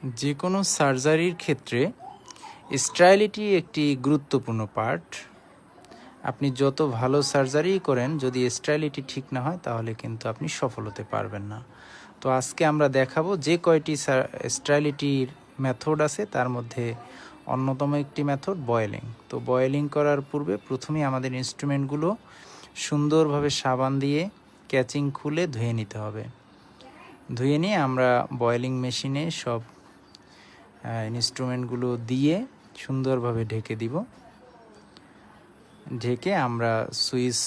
যে কোনো সার্জারির ক্ষেত্রে স্টেরিলিটি একটি গুরুত্বপূর্ণ পার্ট। আপনি যত ভালো সার্জারি করেন, যদি স্টেরিলিটি ঠিক না হয় তাহলে কিন্তু আপনি সফল হতে পারবেন না। তো আজকে আমরা দেখাবো যে কয়টি স্টেরিলিটির মেথড আছে তার মধ্যে অন্যতম একটি মেথড বয়েলিং। তো বয়েলিং করার পূর্বে প্রথমেই আমাদের ইনস্ট্রুমেন্টগুলো সুন্দরভাবে সাবান দিয়ে ক্যাচিং খুলে ধুয়ে নিতে হবে। ধুয়ে নিয়ে আমরা বয়েলিং মেশিনে সব ইনস্ট্রুমেন্টগুলো দিয়ে সুন্দরভাবে ঢেকে দিব। ঢেকে আমরা সুইচ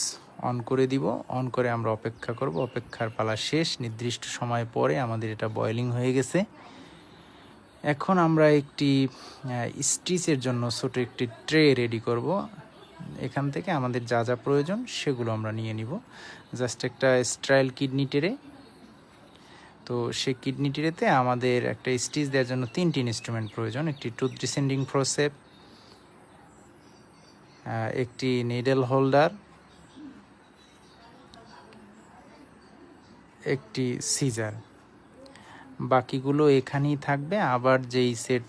অন করে দিব। অন করে আমরা অপেক্ষা করব। অপেক্ষার পালা শেষ। নির্দিষ্ট সময় পরে আমাদের এটা বয়েলিং হয়ে গেছে। এখন আমরা একটি স্টিচের জন্য ছোট একটি ট্রে রেডি করব। এখান থেকে আমাদের যা যা প্রয়োজন সেগুলো আমরা নিয়ে নিব। জাস্ট একটা স্টেরাইল কিডনি ট্রে। তো সেই কিডনি ট্রেতে আমাদের একটা স্টিচ দেওয়ার জন্য 3টি ইনস্ট্রুমেন্ট প্রয়োজন। একটি টুথ ডিসেন্ডিং ফোরসেপ, একটি নিডল হোল্ডার, একটি সিজার। বাকিগুলো এখানেই থাকবে। আবার যেই সেট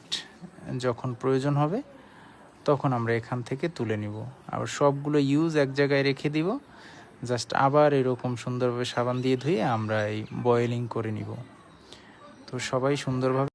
যখন প্রয়োজন হবে তখন আমরা এখান থেকে তুলে নিব। আবার সবগুলো ইউজ এক জায়গায় রেখে দিব। জাস্ট আবার এরকম সুন্দরভাবে সাবান দিয়ে ধুয়ে আমরা এই বয়েলিং করে নিব। তো সবাই সুন্দরভাবে